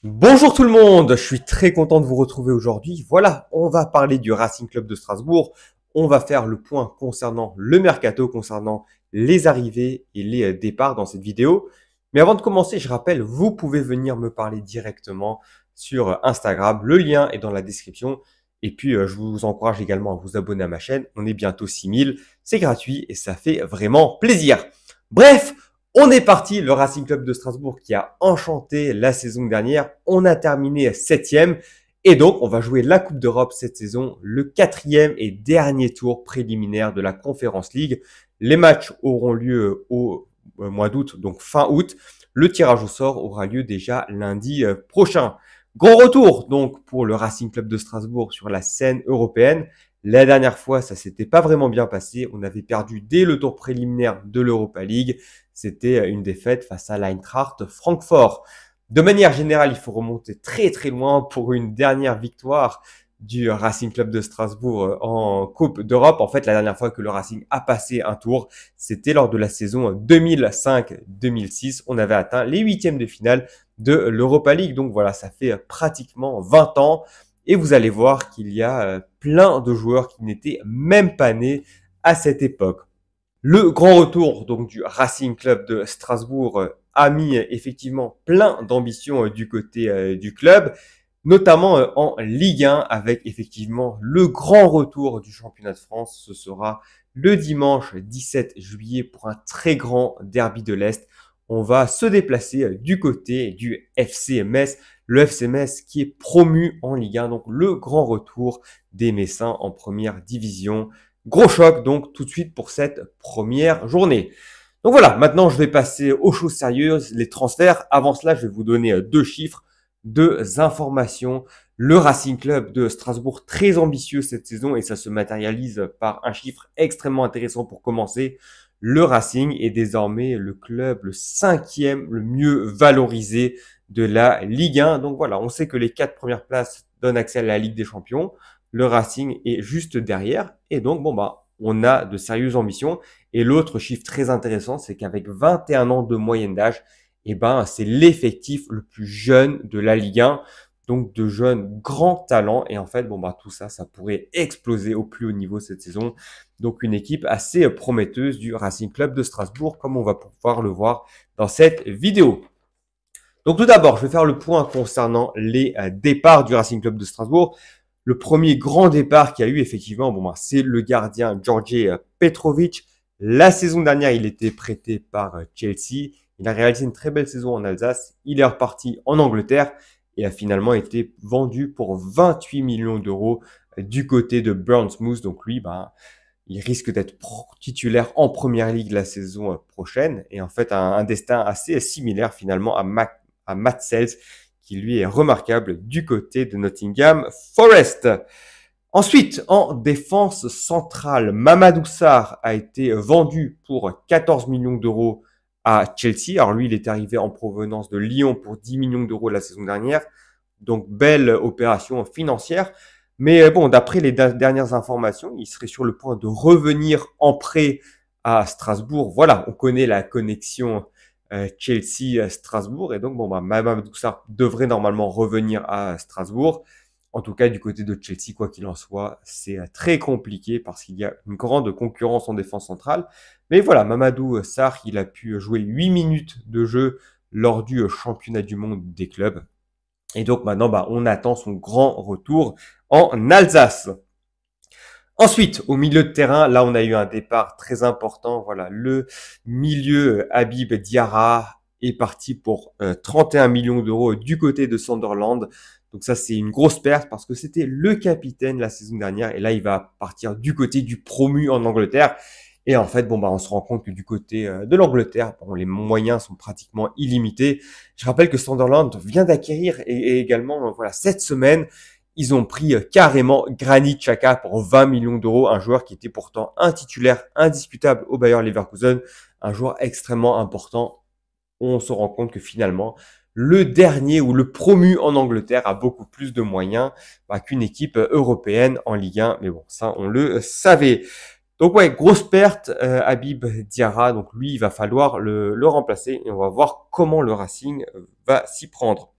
Bonjour tout le monde, je suis très content de vous retrouver aujourd'hui. Voilà, on va parler du Racing Club de Strasbourg. On va faire le point concernant le mercato, concernant les arrivées et les départs dans cette vidéo. Mais avant de commencer, je rappelle, vous pouvez venir me parler directement sur Instagram. Le lien est dans la description. Et puis, je vous encourage également à vous abonner à ma chaîne. On est bientôt 6000. C'est gratuit et ça fait vraiment plaisir. Bref, on est parti, le Racing Club de Strasbourg qui a enchanté la saison dernière. On a terminé septième et donc on va jouer la Coupe d'Europe cette saison, le quatrième et dernier tour préliminaire de la Conference League. Les matchs auront lieu au mois d'août, donc fin août. Le tirage au sort aura lieu déjà lundi prochain. Grand retour donc pour le Racing Club de Strasbourg sur la scène européenne. La dernière fois, ça s'était pas vraiment bien passé. On avait perdu dès le tour préliminaire de l'Europa League. C'était une défaite face à l'Eintracht Francfort. De manière générale, il faut remonter très très loin pour une dernière victoire du Racing Club de Strasbourg en Coupe d'Europe. En fait, la dernière fois que le Racing a passé un tour, c'était lors de la saison 2005-2006. On avait atteint les huitièmes de finale de l'Europa League. Donc voilà, ça fait pratiquement 20 ans. Et vous allez voir qu'il y a plein de joueurs qui n'étaient même pas nés à cette époque. Le grand retour donc du Racing Club de Strasbourg a mis effectivement plein d'ambitions du côté du club, notamment en Ligue 1 avec effectivement le grand retour du championnat de France. Ce sera le dimanche 17 juillet pour un très grand derby de l'Est. On va se déplacer du côté du FC Metz, le FC Metz qui est promu en Ligue 1, donc le grand retour des Messins en première division. Gros choc donc tout de suite pour cette première journée. Donc voilà, maintenant je vais passer aux choses sérieuses, les transferts. Avant cela, je vais vous donner deux chiffres, deux informations. Le Racing Club de Strasbourg, très ambitieux cette saison et ça se matérialise par un chiffre extrêmement intéressant pour commencer. Le Racing est désormais le club le cinquième le mieux valorisé de la Ligue 1. Donc voilà, on sait que les 4 premières places donnent accès à la Ligue des Champions. Le Racing est juste derrière. Et donc, on a de sérieuses ambitions. Et l'autre chiffre très intéressant, c'est qu'avec 21 ans de moyenne d'âge, c'est l'effectif le plus jeune de la Ligue 1. Donc, de jeunes grands talents. Et en fait, tout ça, ça pourrait exploser au plus haut niveau cette saison. Donc, une équipe assez prometteuse du Racing Club de Strasbourg, comme on va pouvoir le voir dans cette vidéo. Donc, tout d'abord, je vais faire le point concernant les départs du Racing Club de Strasbourg. Le premier grand départ qu'il y a eu, effectivement, c'est le gardien Georgi Petrovic. La saison dernière, il était prêté par Chelsea. Il a réalisé une très belle saison en Alsace. Il est reparti en Angleterre et a finalement été vendu pour 28 millions d'euros du côté de Bournemouth. Donc lui, il risque d'être titulaire en première ligue la saison prochaine. Et en fait, un destin assez similaire finalement à Matt Sells, qui lui est remarquable du côté de Nottingham Forest. Ensuite, en défense centrale, Mamadou Sarr a été vendu pour 14 millions d'euros à Chelsea. Alors lui, il est arrivé en provenance de Lyon pour 10 millions d'euros la saison dernière. Donc, belle opération financière. Mais d'après les dernières informations, il serait sur le point de revenir en prêt à Strasbourg. Voilà, on connaît la connexion Chelsea-Strasbourg. Et donc, Mamadou Sarr devrait normalement revenir à Strasbourg. En tout cas, du côté de Chelsea, quoi qu'il en soit, c'est très compliqué parce qu'il y a une grande concurrence en défense centrale. Mais voilà, Mamadou Sarr, il a pu jouer 8 minutes de jeu lors du championnat du monde des clubs. Et donc maintenant, on attend son grand retour en Alsace. Ensuite, au milieu de terrain, là, on a eu un départ très important. Voilà, le milieu Habib Diarra est parti pour 31 millions d'euros du côté de Sunderland. Donc ça, c'est une grosse perte parce que c'était le capitaine la saison dernière. Et là, il va partir du côté du promu en Angleterre. Et en fait, on se rend compte que du côté de l'Angleterre, les moyens sont pratiquement illimités. Je rappelle que Sunderland vient d'acquérir et également, cette semaine, ils ont pris carrément Granit Xhaka pour 20 millions d'euros, un joueur qui était pourtant un titulaire indiscutable au Bayer Leverkusen, un joueur extrêmement important. On se rend compte que finalement, le dernier ou le promu en Angleterre a beaucoup plus de moyens qu'une équipe européenne en Ligue 1. Mais bon, ça, on le savait. Donc ouais, grosse perte, Habib Diarra. Donc lui, il va falloir le remplacer et on va voir comment le Racing va s'y prendre.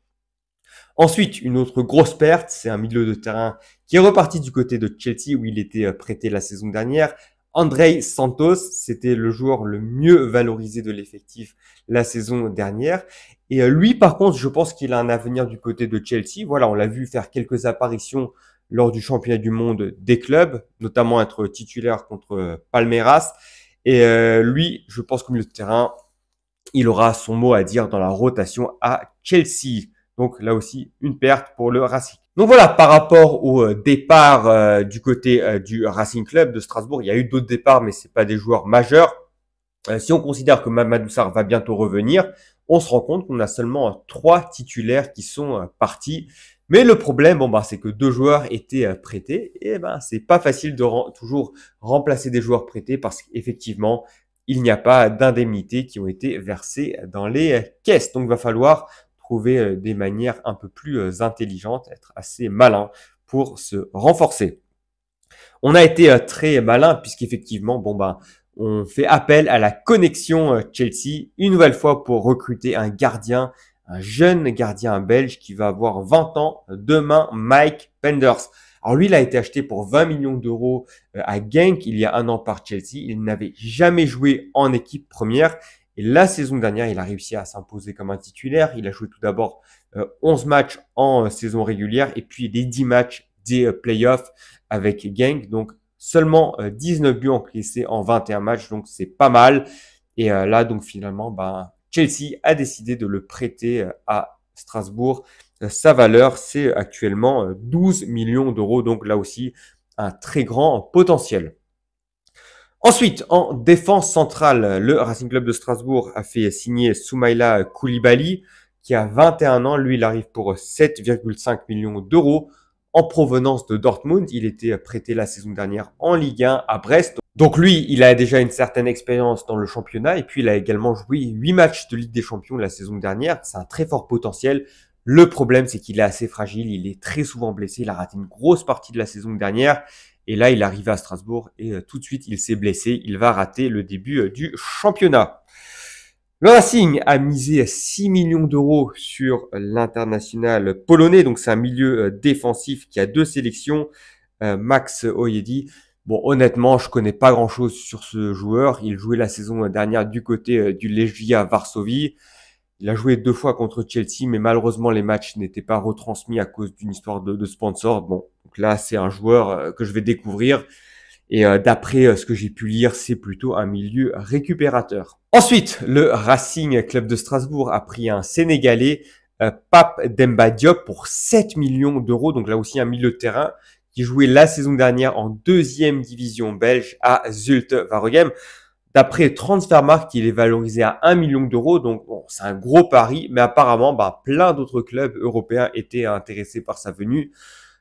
Ensuite, une autre grosse perte, c'est un milieu de terrain qui est reparti du côté de Chelsea où il était prêté la saison dernière. Andrei Santos, c'était le joueur le mieux valorisé de l'effectif la saison dernière. Et lui, par contre, je pense qu'il a un avenir du côté de Chelsea. Voilà, on l'a vu faire quelques apparitions lors du championnat du monde des clubs, notamment être titulaire contre Palmeiras. Et lui, je pense qu'au milieu de terrain, il aura son mot à dire dans la rotation à Chelsea. Donc là aussi, une perte pour le Racing. Donc voilà, par rapport au départ du côté du Racing Club de Strasbourg, il y a eu d'autres départs, mais c'est pas des joueurs majeurs. Si on considère que Mamadou Sarr va bientôt revenir, on se rend compte qu'on a seulement 3 titulaires qui sont partis. Mais le problème, c'est que 2 joueurs étaient prêtés. Et c'est pas facile de toujours remplacer des joueurs prêtés parce qu'effectivement, il n'y a pas d'indemnités qui ont été versées dans les caisses. Donc, il va falloir trouver des manières un peu plus intelligentes, être assez malin pour se renforcer. On a été très malin puisqu'effectivement, on fait appel à la connexion Chelsea une nouvelle fois pour recruter un gardien, un jeune gardien belge qui va avoir 20 ans demain, Mike Penders. Alors lui, il a été acheté pour 20 millions d'euros à Genk il y a un an par Chelsea. Il n'avait jamais joué en équipe première. Et la saison dernière, il a réussi à s'imposer comme un titulaire. Il a joué tout d'abord 11 matchs en saison régulière et puis les 10 matchs des playoffs avec Genk. Donc seulement 19 buts encaissés en 21 matchs. Donc c'est pas mal. Et là, donc finalement, Chelsea a décidé de le prêter à Strasbourg. Sa valeur, c'est actuellement 12 millions d'euros. Donc là aussi, un très grand potentiel. Ensuite, en défense centrale, le Racing Club de Strasbourg a fait signer Soumaïla Koulibaly, qui a 21 ans. Lui, il arrive pour 7,5 millions d'euros en provenance de Dortmund. Il était prêté la saison dernière en Ligue 1 à Brest. Donc lui, il a déjà une certaine expérience dans le championnat et puis il a également joué 8 matchs de Ligue des Champions la saison dernière. C'est un très fort potentiel. Le problème, c'est qu'il est assez fragile. Il est très souvent blessé. Il a raté une grosse partie de la saison dernière. Et là, il arrive à Strasbourg et tout de suite, il s'est blessé. Il va rater le début du championnat. Le Racing a misé 6 millions d'euros sur l'international polonais. Donc, c'est un milieu défensif qui a 2 sélections. Max Ojedi. Bon, honnêtement, je connais pas grand-chose sur ce joueur. Il jouait la saison dernière du côté du Legia Varsovie. Il a joué 2 fois contre Chelsea, mais malheureusement, les matchs n'étaient pas retransmis à cause d'une histoire de sponsor. Bon, donc là, c'est un joueur que je vais découvrir. Et d'après ce que j'ai pu lire, c'est plutôt un milieu récupérateur. Ensuite, le Racing Club de Strasbourg a pris un Sénégalais, Pape Demba Diop, pour 7 millions d'euros. Donc là aussi, un milieu de terrain qui jouait la saison dernière en 2e division belge à Zulte Waregem. D'après Transfermarkt, il est valorisé à 1 million d'euros. Donc, c'est un gros pari. Mais apparemment, plein d'autres clubs européens étaient intéressés par sa venue.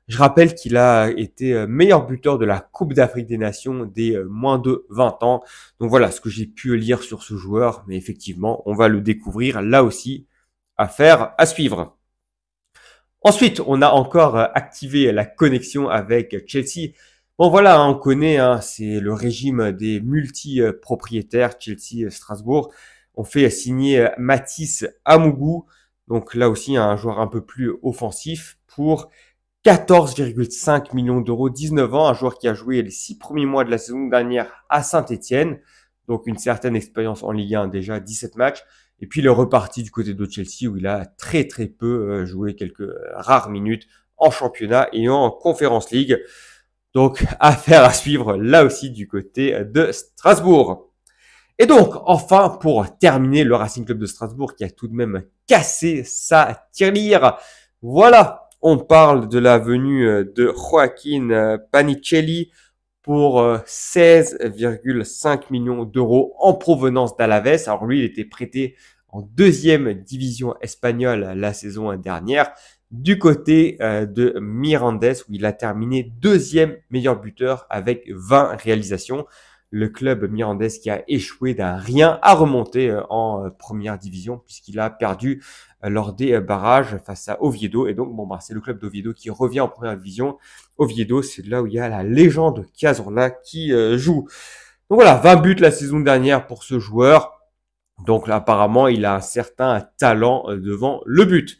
Je rappelle qu'il a été meilleur buteur de la Coupe d'Afrique des Nations des moins de 20 ans. Donc voilà ce que j'ai pu lire sur ce joueur. Mais effectivement, on va le découvrir là aussi. Affaire à suivre. Ensuite, on a encore activé la connexion avec Chelsea. Bon voilà, on connaît, c'est le régime des multi-propriétaires Chelsea-Strasbourg. On fait signer Mathis Amougou. Donc là aussi, un joueur un peu plus offensif pour 14,5 millions d'euros, 19 ans, un joueur qui a joué les 6 premiers mois de la saison dernière à Saint-Etienne, donc une certaine expérience en Ligue 1 déjà, 17 matchs, et puis il est reparti du côté de Chelsea où il a très peu joué quelques rares minutes en championnat et en Conference League. Donc affaire à suivre là aussi du côté de Strasbourg. Et donc, enfin, pour terminer, le Racing Club de Strasbourg qui a tout de même cassé sa tirelire. Voilà. On parle de la venue de Joaquin Panicelli pour 16,5 millions d'euros en provenance d'Alaves. Alors lui, il était prêté en 2e division espagnole la saison dernière du côté de Mirandes où il a terminé 2e meilleur buteur avec 20 réalisations. Le club Mirandes qui a échoué d'un rien à remonter en première division puisqu'il a perdu lors des barrages face à Oviedo. Et donc, c'est le club d'Oviedo qui revient en première division. Oviedo, c'est là où il y a la légende Cazorla qui joue. Donc voilà, 20 buts la saison dernière pour ce joueur. Donc là, apparemment, il a un certain talent devant le but.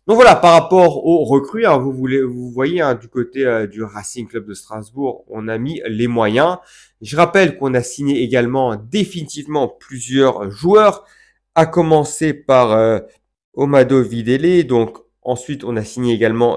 Donc voilà, par rapport aux recrues, hein, vous voyez du côté du Racing Club de Strasbourg, on a mis les moyens. Je rappelle qu'on a signé également définitivement plusieurs joueurs, à commencer par Omado Videle. Donc ensuite, on a signé également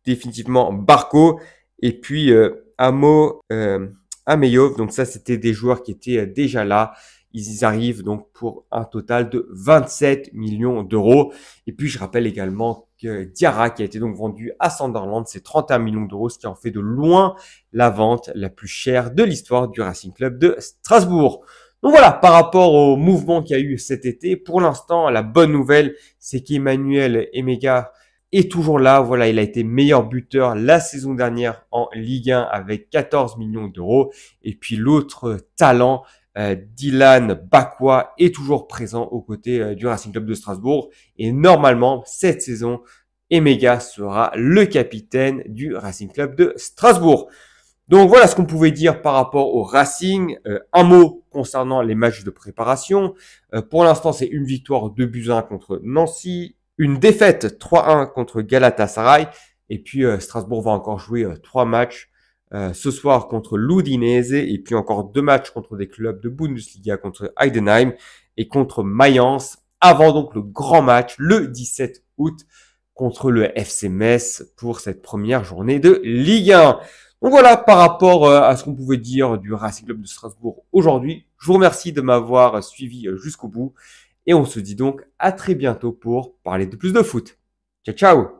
définitivement Barco et puis Ameyov. Donc ça, c'était des joueurs qui étaient déjà là. Ils arrivent donc pour un total de 27 millions d'euros. Et puis, je rappelle également que Diarra, qui a été donc vendu à Sunderland, c'est 31 millions d'euros, ce qui en fait de loin la vente la plus chère de l'histoire du Racing Club de Strasbourg. Donc voilà, par rapport au mouvement qu'il y a eu cet été, pour l'instant, la bonne nouvelle, c'est qu'Emmanuel Emega est toujours là. Voilà, il a été meilleur buteur la saison dernière en Ligue 1 avec 14 millions d'euros. Et puis l'autre talent, Dylan Bakwa, est toujours présent aux côtés du Racing Club de Strasbourg. Et normalement, cette saison, Emega sera le capitaine du Racing Club de Strasbourg. Donc voilà ce qu'on pouvait dire par rapport au Racing. Un mot concernant les matchs de préparation. Pour l'instant, c'est une victoire 2-1 contre Nancy, une défaite 3-1 contre Galatasaray. Et puis Strasbourg va encore jouer 3 matchs ce soir contre l'Udinese et puis encore 2 matchs contre des clubs de Bundesliga, contre Heidenheim et contre Mayence, avant donc le grand match le 17 août contre le FC Metz pour cette première journée de Ligue 1. Donc voilà, par rapport à ce qu'on pouvait dire du Racing Club de Strasbourg aujourd'hui, je vous remercie de m'avoir suivi jusqu'au bout et on se dit donc à très bientôt pour parler de plus de foot. Ciao, ciao!